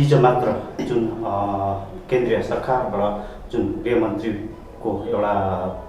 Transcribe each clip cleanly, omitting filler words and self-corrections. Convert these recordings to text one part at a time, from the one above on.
हिजो मात्र जुन केन्द्रीय सरकारबाट जुन गृहमन्त्रीको एउटा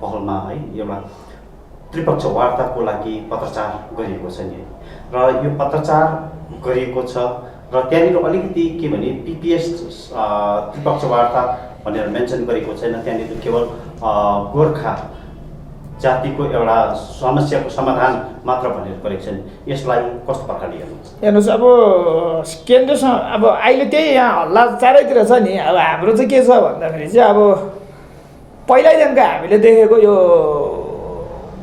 पहलमा है एउटा त्रिपक्ष वार्ताको लागि पत्रचार गरिएको छ नि र यो पत्रचार गरिएको छ र त्यहाँनिर अलिकति के भने पिपिएस त्रिपक्ष वार्ता भनेर मेन्सन गरेको छैन। त्यहाँनिर केवल गोर्खा जातिको एउटा समस्याको समाधान मात्र भनेर गरेको छन्। यसलाई कस्तो प्रकारले हेर्नुहोस् अब केन्द्रसँग अब अहिले त्यही यहाँ हल्ला चारैतिर छ नि। अब हाम्रो चाहिँ के छ भन्दाखेरि चाहिँ अब पहिल्यैदेखिको हामीले देखेको यो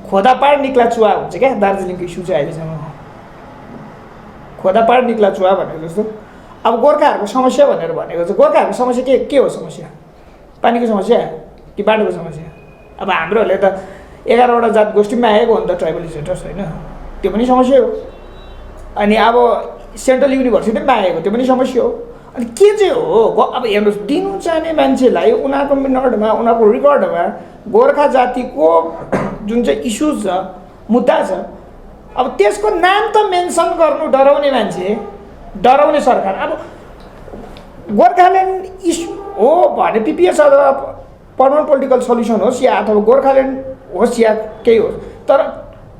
खोदापाड निक्ला चुवा हुन्छ क्या दार्जिलिङको इस्यु चाहिँ अहिलेसम्म खोदापाड निक्ला चुवा भनेको जस्तो। अब गोर्खाहरूको समस्या भनेर भनेको चाहिँ गोर्खाहरूको समस्या के हो समस्या? पानीको समस्या कि बाटोको समस्या? अब हाम्रोहरूले त 11वटा जात गोष्ठीमा आएको हो नि त ट्राइबल स्टेटस होइन, त्यो पनि समस्या हो। अनि अब सेन्ट्रल युनिभर्सिटीमा आएको त्यो पनि समस्या हो। अनि के चाहिँ हो अब हेर्नुहोस्, दिनु चाहने मान्छेलाई उनीहरूको मिनटमा उनीहरूको रेकर्डमा गोर्खा जातिको जुन चाहिँ इस्युज छ मुद्दा छ अब त्यसको नाम त मेन्सन गर्नु डराउने मान्छे, डराउने सरकार। अब गोर्खाल्यान्ड इस्यु हो भने पिपिएस अथवा पर्मनेन्ट पोलिटिकल सल्युसन होस् या अथवा गोर्खाल्यान्ड होस् या केही होस्, तर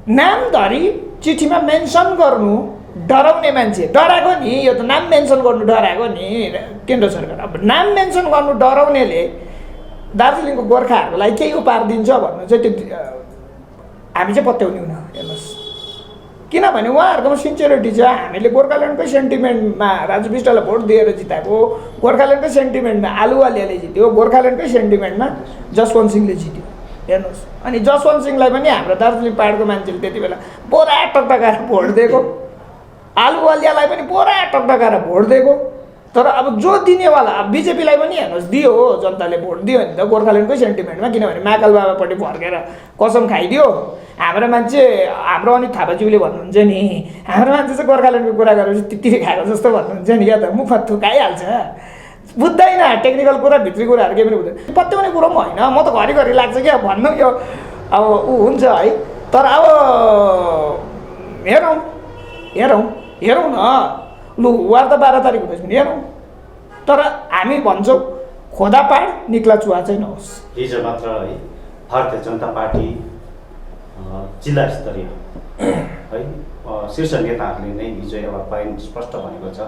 नामधरी चिठीमा मेन्सन गर्नु डराउने मान्छे डराएको नि। यो त नाम मेन्सन गर्नु डराएको नि केन्द्र सरकार। अब नाम मेन्सन गर्नु डराउनेले दार्जिलिङको गोर्खाहरूको लागि केही उपहार दिन्छ भन्नु चाहिँ त्यो हामी चाहिँ पत्याउने हुन। हेर्नुहोस्, किनभने उहाँहरूकोमा सिन्सियरिटी छ। हामीले गोर्खाल्यान्डकै सेन्टिमेन्टमा राजु विष्टलाई भोट दिएर जिताएको, गोर्खाल्यान्डकै सेन्टिमेन्टमा आलुवालियाले जित्यो, गोर्खाल्यान्डकै सेन्टिमेन्टमा जसवन्त सिंहले जित्यो। हेर्नुहोस्, अनि जसवन्त सिंहलाई पनि हाम्रो दार्जिलिङ पाहाडको मान्छेले त्यति बेला बोरा टकटकाएर भोट दिएको, आलुवालियालाई पनि बोरा टकटकाएर भोट दिएको। तर अब जो दिनेवाला अब बिजेपीलाई पनि हेर्नुहोस् दियो हो, जनताले भोट दियो नि त गोर्खाल्यान्डकै सेन्टिमेन्टमा। किनभने महाकाल बाबापट्टि फर्केर कसम खाइदियो। हाम्रो मान्छे हाम्रो अनित थापाज्यूले भन्नुहुन्छ नि, हाम्रो मान्छे चाहिँ गोर्खाल्यान्डको कुरा गरेपछि तित्तिरी खाएको जस्तो भन्नुहुन्छ नि, या त मुखमा थुकाइहाल्छ, बुझ्दैन टेक्निकल कुरा भित्री कुराहरू केही पनि बुझ्दैन। पत्याउने कुरो पनि होइन, म त घरिघरि लाग्छ क्या भन्नु यो अब ऊ हुन्छ है। तर अब हेरौँ हेरौँ हेरौँ न, लु वार्ता 12 तारिक हुँदैछ भने हेरौँ। तर हामी भन्छौँ खोदापाड निक्ला चुवा चाहिँ नहोस्। हिजो मात्र है भारतीय जनता पार्टी जिल्ला स्तरीय है शीर्ष नेताहरूले नै हिजो एउटा पोइन्ट स्पष्ट भनेको छ,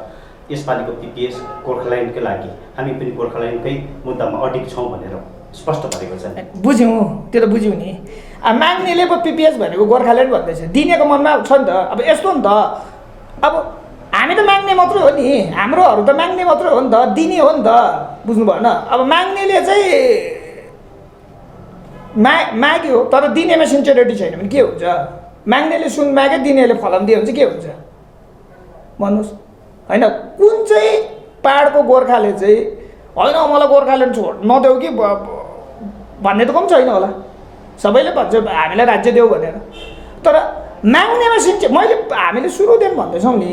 यसपालिको पिपिएस गोर्खाल्यान्डकै लागि हामी पनि गोर्खाल्यान्डकै मुद्दामा अडिग छौँ भनेर स्पष्ट भनेको छ। बुझ्यौँ, त्यो त बुझ्यौँ नि। अब माग्नेले पो पिपिएस भनेको गोर्खाल्यान्ड भन्दैछ, दिनेको मनमा छ नि त। अब यस्तो नि त, अब हामी त माग्ने मात्र हो नि, हाम्रोहरू त माग्ने मात्र हो नि त, दिने हो नि त, बुझ्नु भएन। अब माग्नेले चाहिँ माग्यो तर दिनेमा सिन्सियरिटी छैन भने के हुन्छ? माग्नेले सुन माग्यो, दिनेले फलाम दियो भने चाहिँ के हुन्छ भन्नुहोस्? होइन, कुन चाहिँ पाहाडको गोर्खाले चाहिँ होइन मलाई गोर्खाल्यान्ड छोड नदेऊ कि भन्ने त कम छैन होला, सबैले भन्छ हामीलाई राज्य देऊ भनेर। तर माग्नेमा मैले हामीले सुरुदेखि भन्दैछौँ नि,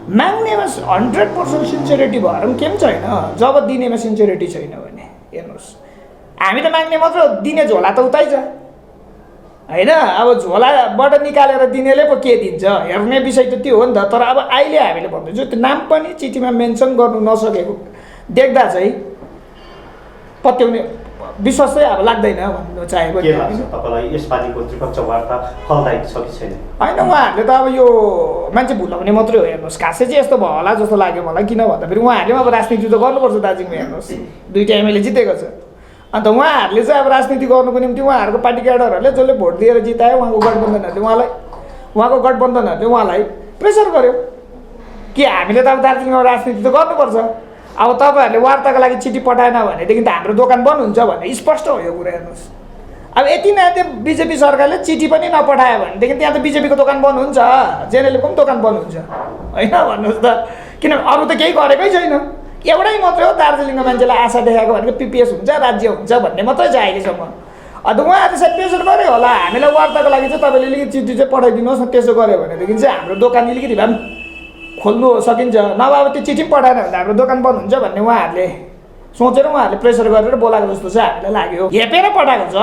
माग्नेमा 100% सिन्सियरिटी भएर पनि केही पनि छैन जब दिनेमा सिन्सियरिटी छैन भने। हेर्नुहोस्, हामी त माग्ने मात्र, दिने झोला त उतै छ होइन। अब झोलाबाट निकालेर दिनेले पो के दिन्छ हेर्ने विषय त त्यो हो नि त। तर अब अहिले हामीले भन्दैछौँ त्यो नाम पनि चिठीमा मेन्सन गर्नु नसकेको देख्दा चाहिँ पत्याउने विश्वास चाहिँ अब लाग्दैन भन्नु चाहेको। के लाग्छ तपाईँलाई यसपालिको त्रिपक्ष वार्ता फलदायक छ कि छैन? होइन, उहाँहरूले त अब यो मान्छे भुलाउने मात्रै हो। हेर्नुहोस्, खासै चाहिँ यस्तो भयो होला जस्तो लाग्यो मलाई। किन भन्दाखेरि उहाँहरूले अब राजनीति त गर्नुपर्छ दार्जिलिङमा। हेर्नुहोस्, 2टा एमएलए जितेको छ, अन्त उहाँहरूले चाहिँ अब राजनीति गर्नुको निम्ति उहाँहरूको पार्टी क्याडरहरूले जसले भोट दिएर जितायो उहाँको गठबन्धनहरूले उहाँको गठबन्धनहरूले उहाँलाई प्रेसर गर्यो कि हामीले त अब दार्जिलिङमा राजनीति त गर्नुपर्छ। अब तपाईँहरूले वार्ताको लागि चिठी पठाएन भनेदेखि त हाम्रो दोकान बन्द हुन्छ भन्ने स्पष्ट हो यो कुरा। हेर्नुहोस्, अब यति माथि बिजेपी सरकारले चिठी पनि नपठायो भनेदेखि त्यहाँ त बिजेपीको दोकान बन्द हुन्छ, जेएनएलको पनि दोकान बन्द हुन्छ होइन भन्नुहोस् त। किनभने अरू त केही गरेकै छैन, एउटै मात्रै हो दार्जिलिङको मान्छेलाई आशा देखाएको भनेको पिपिएस हुन्छ राज्य हुन्छ भन्ने मात्रै छ अहिलेसम्म। अन्त उहाँहरूले सायद प्रेसर गर्यो होला हामीलाई वार्ताको लागि चाहिँ तपाईँले अलिकति चिठी चाहिँ पठाइदिनुहोस् न। त्यसो गऱ्यो भनेदेखि चाहिँ हाम्रो दोकान अलिकति भए पनि खोल्नु सकिन्छ, नभए अब त्यो चिठी पठाएन भने हाम्रो दोकान बन्द हुन्छ भन्ने उहाँहरूले सोचेर उहाँहरूले प्रेसर गरेर बोलाएको जस्तो चाहिँ हामीलाई लाग्यो। हेपेर पठाएको छ,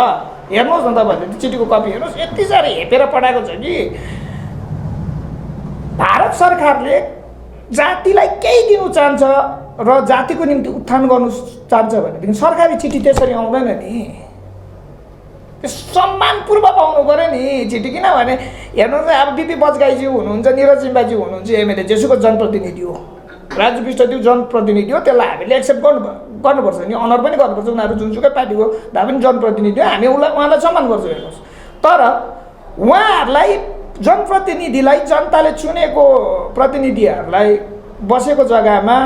हेर्नुहोस् न तपाईँहरूले त्यो चिठीको कपी हेर्नुहोस्, यति साह्रो हेपेर पठाएको छ कि भारत सरकारले जातिलाई केही दिनु चाहन्छ र जातिको निम्ति उत्थान गर्नु चाहन्छ भनेदेखि सरकारी चिठी त्यसरी आउँदैन नि, त्यो सम्मानपूर्वक आउनु पऱ्यो नि चिठी। किनभने हेर्नुहोस् न, अब बिपी बजगाईज्यू हुनुहुन्छ, निरज जिम्बाज्यू हुनुहुन्छ, एमएलए जेसुको जनप्रतिनिधि हो, राजु विष्टज्यू जनप्रतिनिधि हो, त्यसलाई हामीले एक्सेप्ट गर्नुपर्छ नि, अनर पनि गर्नुपर्छ। उनीहरू जुनसुकै पार्टीको भए पनि जनप्रतिनिधि हो, हामी उहाँलाई सम्मान गर्छौँ। हेर्नुहोस्, तर उहाँहरूलाई जनप्रतिनिधिलाई, जनताले चुनेको प्रतिनिधिहरूलाई बसेको जग्गामा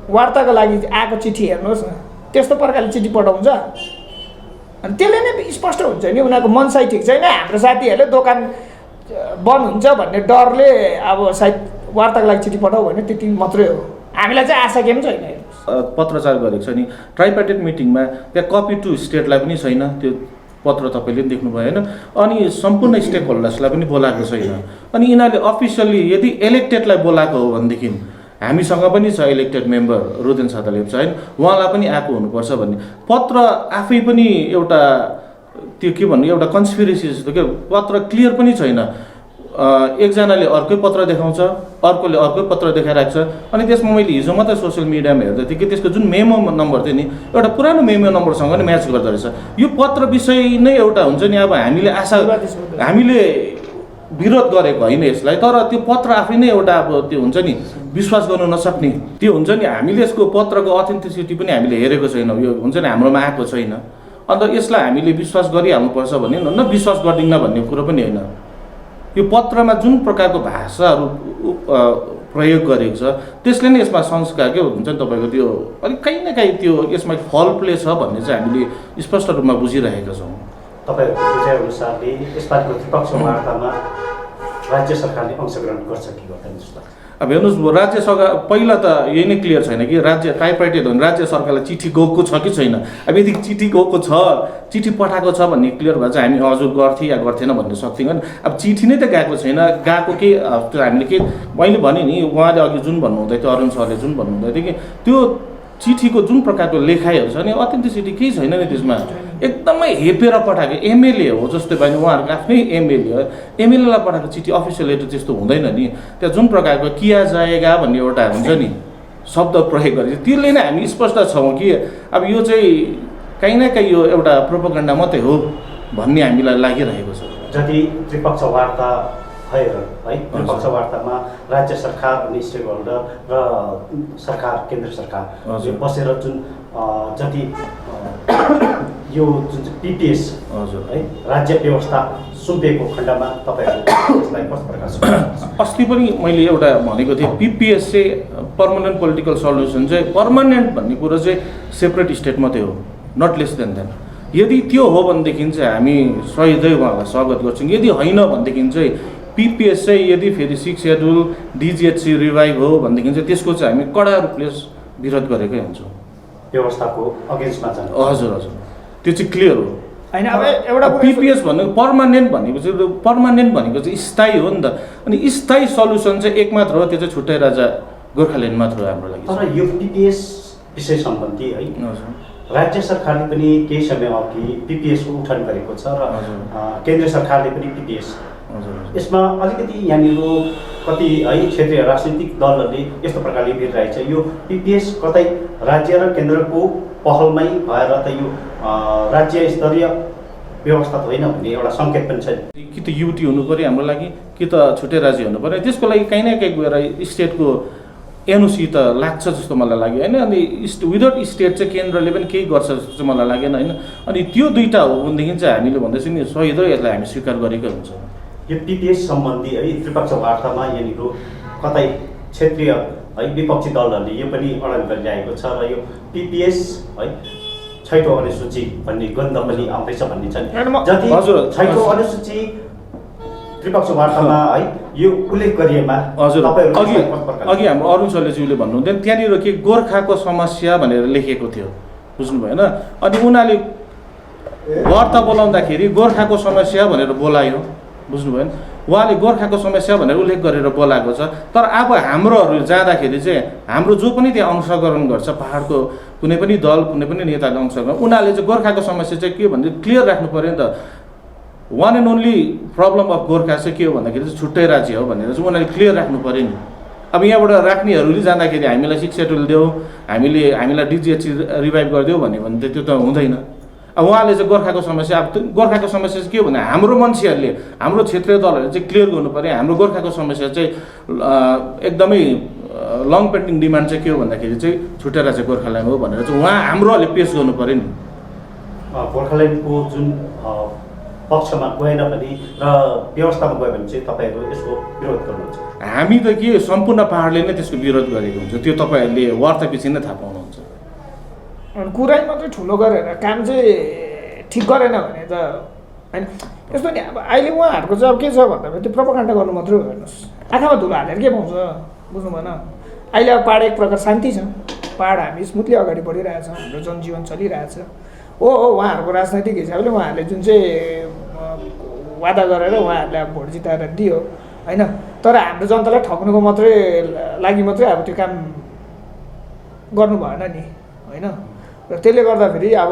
वार्ताको लागि आएको चिठी हेर्नुहोस् न, त्यस्तो प्रकारले चिठी पठाउँछ। अनि त्यसले नै स्पष्ट हुन्छ नि उनीहरूको मनसाई ठिक छैन। हाम्रो साथीहरूले दोकान बन्द हुन्छ भन्ने डरले अब सायद वार्ताको लागि चिठी पठाऊ भने त्यति मात्रै हो। हामीलाई चाहिँ आशा केही पनि छैन। पत्रचार गरेको छ नि ट्राइपार्टिट मिटिङमा, त्यहाँ कपी टु स्टेटलाई पनि छैन, त्यो पत्र तपाईँले पनि देख्नुभयो होइन। अनि सम्पूर्ण स्टेक होल्डर्सलाई पनि बोलाएको छैन। अनि यिनीहरूले अफिसियल्ली यदि इलेक्टेडलाई बोलाएको हो भनेदेखि हामीसँग पनि छ इलेक्टेड मेम्बर रुदेन छाता लेप्चा होइन, उहाँलाई पनि आएको हुनुपर्छ भन्ने पत्र आफै पनि एउटा त्यो के भन्नु एउटा कन्सपिरेसी जस्तो क्या, पत्र क्लियर पनि छैन। एकजनाले अर्कै पत्र देखाउँछ, अर्कोले अर्कै पत्र देखाइरहेको छ। अनि त्यसमा मैले हिजो मात्रै सोसियल मिडियामा हेर्दै थिएँ कि त्यसको जुन मेमो नम्बर थियो नि, एउटा पुरानो मेमो नम्बरसँग नै म्याच गर्दो रहेछ। यो पत्र विषय नै एउटा हुन्छ नि, अब हामीले विरोध गरेको होइन यसलाई, तर त्यो पत्र आफै नै एउटा अब त्यो हुन्छ नि विश्वास गर्नु नसक्ने त्यो हुन्छ नि। हामीले यसको पत्रको अथेन्टिसिटी पनि हामीले हेरेको छैनौँ, यो हुन्छ नि हाम्रोमा आएको छैन। अन्त यसलाई हामीले विश्वास गरिहाल्नुपर्छ भन्ने न विश्वास गर्दिनँ भन्ने कुरो पनि होइन। यो पत्रमा जुन प्रकारको भाषाहरू प्रयोग गरेको छ त्यसले नै यसमा संस्कार के हुन्छ नि तपाईँको त्यो अलिक कहीँ न कहीँ त्यो यसमा फल प्ले छ भन्ने चाहिँ हामीले स्पष्ट रूपमा बुझिरहेका छौँ। तपाईँहरूको बुझाइअनुसारले यसपालिको त्रिपक्षीय वार्तामा राज्य सरकारले अंशग्रहण गर्छ कि गर्दैन जस्तो लाग्छ? अब हेर्नुहोस्, राज्य सरकार पहिला त यही नै क्लियर छैन कि राज्य ट्राइपार्टिट हो भने राज्य सरकारलाई चिठी गएको छ कि छैन। अब यदि चिठी गएको छ, चिठी पठाएको छ भन्ने क्लियर भए चाहिँ हामी हजुर गर्थे या गर्थेन भन्ने सक्थ्यौँ होइन। अब चिठी नै त गएको छैन, गएको के हामीले के मैले भने नि, उहाँले अघि जुन भन्नुहुँदै थियो, अरुण सरले जुन भन्नुहुँदै थियो कि त्यो चिठीको जुन प्रकारको लेखाइहरू छ नि अथेन्टिसिटी केही छैन नि त्यसमा, एकदमै हेपेर पठाएको। एमएलए हो जस्तै भयो नि, उहाँहरूको आफ्नै एमएलए हो, एमएलएलाई पठाएको चिठी अफिसियल लेटर त्यस्तो हुँदैन नि। त्यहाँ जुन प्रकारको किया जाएगा भन्ने एउटा हुन्छ नि शब्द प्रयोग गरेको, त्यसले नै हामी स्पष्ट छौँ कि अब यो चाहिँ कहीँ न कहीँ यो एउटा प्रोपोगन्डा मात्रै हो भन्ने हामीलाई लागिरहेको छ। जति त्रिपक्ष वार्ता भएर है, त्रिपक्ष वार्तामा राज्य सरकार अनि स्टेक होल्डर र सरकार केन्द्र सरकार बसेर जुन जति यो जुन चाहिँ पिपिएस है राज्य व्यवस्था सुम्पिएको खण्डमा तपाईँहरू यसलाई कस्तो प्रकार? अस्ति पनि मैले एउटा भनेको थिएँ, पिपिएस चाहिँ पर्मानेन्ट पोलिटिकल सल्युसन चाहिँ पर्मानेन्ट भन्ने कुरो चाहिँ सेपरेट स्टेट मात्रै हो, नट लेस देन देन। यदि त्यो हो भनेदेखि चाहिँ हामी सहिदै उहाँलाई स्वागत गर्छौँ। यदि होइन भनेदेखि चाहिँ पिपिएस चाहिँ यदि फेरि 6 सेड्युल डिजिएचसी रिभाइभ हो भनेदेखि चाहिँ त्यसको चाहिँ हामी कडा रूपले विरोध गरेकै हुन्छौँ, व्यवस्थाको अगेन्स्टमा जान्छ। हजुर हजुर, त्यो चाहिँ क्लियर हो होइन। अब एउटा पिपिएस भनेको पर्मानेन्ट भनेको चाहिँ स्थायी हो नि त। अनि स्थायी सल्युसन चाहिँ एक मात्र हो, त्यो चाहिँ छुट्टै राजा गोर्खाल्यान्ड मात्र हो हाम्रो लागि। तर यो पिपिएस विषय सम्बन्धी है राज्य सरकारले पनि केही समय अघि पिपिएसको उठान गरेको छ र केन्द्र सरकारले पनि पिपिएस, यसमा अलिकति यहाँनिर कति है क्षेत्रीय राजनीतिक दलहरूले यस्तो प्रकारले हेरिरहेको छ, यो पिपिएस कतै राज्य र केन्द्रको पहलमै भएर त यो राज्य स्तरीय व्यवस्था होइन भन्ने एउटा सङ्केत पनि छ। कि त युटी हुनु पऱ्यो हाम्रो लागि, कि त छुट्टै राज्य हुनु पऱ्यो। त्यसको लागि कहीँ न कहीँ गएर स्टेटको एनओसी त लाग्छ जस्तो मलाई लाग्यो होइन। अनि विदाउट स्टेट चाहिँ केन्द्रले पनि केही गर्छ जस्तो चाहिँ मलाई लागेन होइन। अनि त्यो दुईवटा हो भनेदेखि चाहिँ हामीले भन्दैछौँ नि सही र यसलाई हामी स्वीकार गरेकै हुन्छ। यो पिपिएस सम्बन्धी है त्रिपक्ष वार्तामा यहाँनिर कतै क्षेत्रीय है विपक्षी दलहरूले यो पनि अडान गरिरहेको छ र यो पिपिएस है 6औं अनुसूची भन्ने गन्ध पनि आउँदैछ भन्ने छ। जति 6औं अनुसूची त्रिपक्ष वार्तामा है यो उल्लेख गरिएमा हजुर अघि हाम्रो अरुण सरलेज्यूले भन्नुहुन्थ्यो त्यहाँनिर के गोर्खाको समस्या भनेर लेखेको थियो, बुझ्नुभयो होइन। अनि उनीहरूले वार्ता बोलाउँदाखेरि गोर्खाको समस्या भनेर बोलायो, बुझ्नुभयो। उहाँले गोर्खाको समस्या भनेर उल्लेख गरेर बोलाएको छ। तर अब हाम्रोहरू जाँदाखेरि चाहिँ हाम्रो जो पनि त्यहाँ अंशग्रहण गर्छ, पाहाडको कुनै पनि दल कुनै पनि नेताले अंशग्रहण, उनीहरूले चाहिँ गोर्खाको समस्या चाहिँ के भन्ने क्लियर राख्नु पऱ्यो नि त। One and only problem of Gorkha चाहिँ के हो भन्दाखेरि चाहिँ छुट्टै राज्य हो भनेर चाहिँ उनीहरूले क्लियर राख्नु पऱ्यो नि। अब यहाँबाट राख्नेहरूले जाँदाखेरि हामीलाई 6 सेड्युल देऊ, हामीलाई डिजिएच रिभाइभ गरिदेऊ भन्यो भने त त्यो त हुँदैन। अब उहाँले चाहिँ गोर्खाको समस्या, अब गोर्खाको समस्या चाहिँ के हो भने हाम्रो मान्छेहरूले, हाम्रो क्षेत्रीय दलहरूले चाहिँ क्लियर गर्नु पऱ्यो हाम्रो गोर्खाको समस्या चाहिँ एकदमै लङ पेन्डिङ डिमान्ड चाहिँ के हो भन्दाखेरि चाहिँ छुट्याएर चाहिँ गोर्खाल्यान्ड हो भनेर चाहिँ उहाँ हाम्रोहरूले पेस गर्नु पऱ्यो नि। गोर्खाल्यान्डको जुन पक्षमा गएन भने र व्यवस्थामा गयो भने चाहिँ तपाईँहरू यसको विरोध गर्नुहुन्छ? हामी त के सम्पूर्ण पाहाडले नै त्यसको विरोध गरेको हुन्छ, त्यो तपाईँहरूले वार्तापछि नै थाहा पाउनुहुन्छ। कुरै मात्रै ठुलो गरेर काम चाहिँ ठिक गरेन भने त होइन। यस्तो नि अब अहिले उहाँहरूको चाहिँ अब के छ भन्दाखेरि त्यो प्रोपागान्डा गर्नु मात्रै हो। हेर्नुहोस्, आँखामा धुलो हालेर के पाउँछ बुझ्नु भएन। अहिले अब पाहाड एक प्रकार शान्ति छ, पाहाड हामी स्मुथली अगाडि बढिरहेछ, हाम्रो जनजीवन चलिरहेछ। हो उहाँहरूको राजनैतिक हिसाबले उहाँहरूले जुन चाहिँ वादा गरेर उहाँहरूले अब भोट जिताएर दियो होइन, तर हाम्रो जनतालाई ठग्नुको लागि मात्रै अब त्यो काम गर्नु भएन नि होइन। र त्यसले गर्दाखेरि अब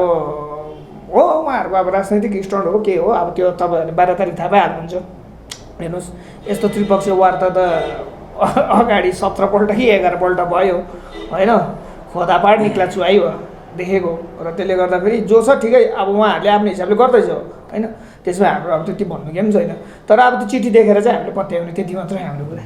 हो उहाँहरूको अब राजनैतिक स्ट्यान्ड हो के हो, अब त्यो तपाईँहरूले 12 तारिक थाहा पाइहाल्नुहुन्छ। हेर्नुहोस्, यस्तो त्रिपक्षीय वार्ता त अगाडि 17 पल्ट कि 11 पल्ट भयो होइन, खोदापाड निक्ला चुहाइ भयो देखेको। र त्यसले गर्दाखेरि जो छ ठिकै, अब उहाँहरूले आफ्नो हिसाबले गर्दैछ होइन, त्यसमा हाम्रो अब त्यति भन्नु केही पनि छैन। तर अब त्यो चिठी देखेर चाहिँ हामीले पत्याउने त्यति मात्रै हाम्रो कुरा।